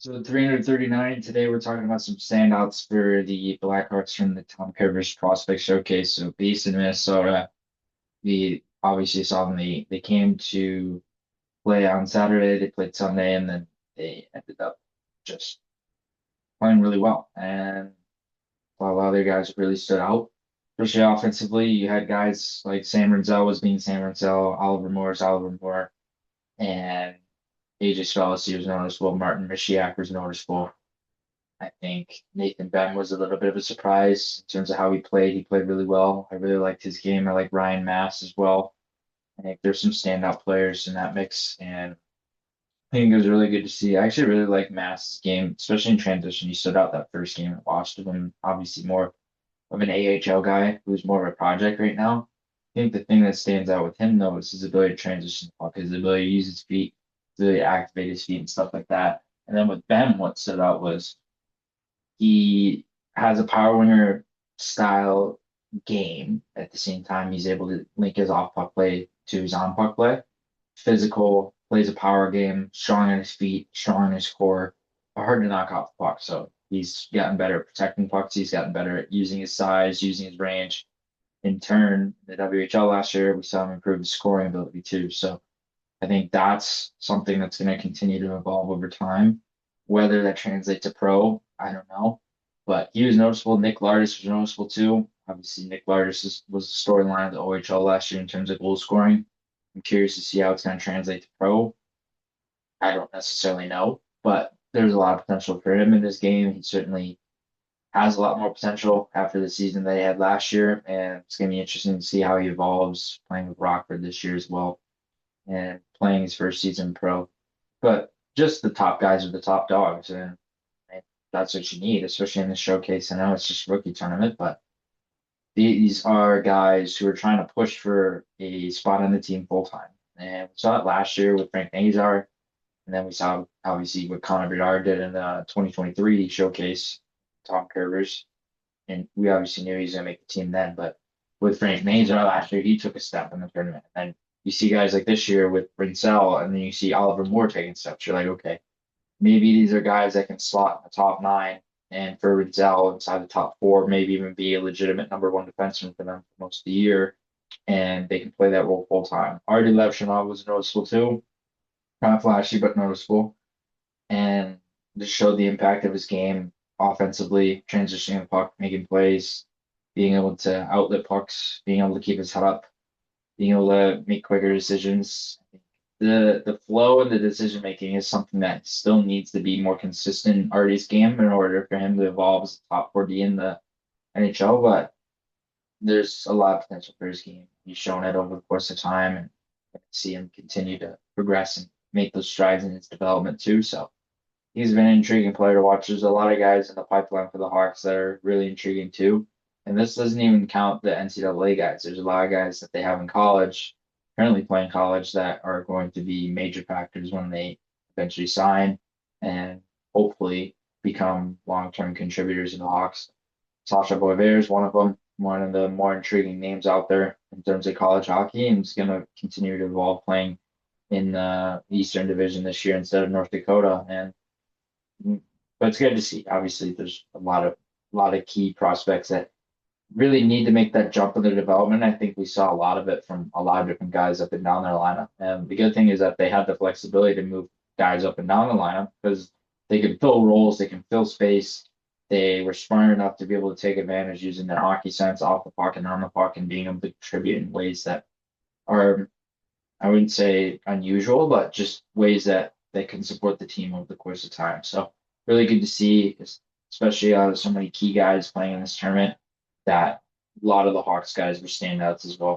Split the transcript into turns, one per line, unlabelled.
So 339 today, we're talking about some standouts for the Blackhawks from the Tom Kurvers Prospect Showcase. So based in Minnesota, we obviously saw them. They came to play on Saturday. They played Sunday, and then they ended up just playing really well. And a lot of other guys really stood out, especially offensively. You had guys like Sam Renzel was being Sam Renzel, Oliver Moore's Oliver Moore, and AJ Spellacy was noticeable. Martin Mishiak was noticeable. I think Nathan Ben was a little bit of a surprise in terms of how he played. He played really well. I really liked his game. I like Ryan Mass as well. I think there's some standout players in that mix, and I think it was really good to see. I actually really like Mass's game, especially in transition. He stood out that first game at Washington. Obviously, more of an AHL guy who's more of a project right now. I think the thing that stands out with him though is his ability to transition the puck, his ability to use his feet, his ability to activate his feet and stuff like that. And then with Ben, what stood out was he has a power winger style game. At the same time, he's able to link his off puck play to his on puck play. Physical, plays a power game, strong on his feet, strong on his core, hard to knock off the puck. So he's gotten better at protecting pucks. He's gotten better at using his size, using his range. In turn, the WHL last year, we saw him improve his scoring ability too. So I think that's something that's going to continue to evolve over time. Whether that translates to pro, I don't know. But he was noticeable. Nick Lardis was noticeable too. Obviously, Nick Lardis was the storyline of the OHL last year in terms of goal scoring. I'm curious to see how it's going to translate to pro. I don't necessarily know, but there's a lot of potential for him in this game. He certainly has a lot more potential after the season that he had last year, and it's going to be interesting to see how he evolves playing with Rockford this year as well and playing his first season pro. But just the top guys are the top dogs, and that's what you need, especially in the showcase. I know it's just rookie tournament, but these are guys who are trying to push for a spot on the team full time. And we saw it last year with Frank Nazar, and then we saw obviously what Connor Bedard did in the 2023 showcase, Tom Kurvers, and we obviously knew he was going to make the team then. But with Frank Nazar last year, he took a step in the tournament, and you see guys like this year with Rinsell, and then you see Oliver Moore taking steps. You're like, okay, maybe these are guys that can slot in the top nine, and for Rinsell inside the top four, maybe even be a legitimate number one defenseman for them for most of the year, and they can play that role full time. Artie Levshinov was noticeable too, kind of flashy but noticeable, and just showed the impact of his game offensively, transitioning the puck, making plays, being able to outlet pucks, being able to keep his head up, being able to make quicker decisions. The flow and the decision making is something that still needs to be more consistent in Artie's game in order for him to evolve as a top 4D in the NHL. But there's a lot of potential for his game. He's shown it over the course of time, and I can see him continue to progress and make those strides in his development too. So he's been an intriguing player to watch. There's a lot of guys in the pipeline for the Hawks that are really intriguing too. And this doesn't even count the NCAA guys. There's a lot of guys that they have in college, currently playing college, that are going to be major factors when they eventually sign and hopefully become long-term contributors in the Hawks. Sasha Boiver is one of them, one of the more intriguing names out there in terms of college hockey, and is going to continue to evolve playing in the Eastern Division this year instead of North Dakota. And but it's good to see. Obviously, there's a lot of key prospects that really need to make that jump in their development. I think we saw a lot of it from a lot of different guys up and down their lineup. And the good thing is that they have the flexibility to move guys up and down the lineup because they can fill roles, they can fill space. They were smart enough to be able to take advantage using their hockey sense off the puck and on the puck and being able to contribute in ways that are, I wouldn't say unusual, but just ways that they can support the team over the course of time. So really good to see, especially out of so many key guys playing in this tournament, that a lot of the Hawks guys were standouts as well.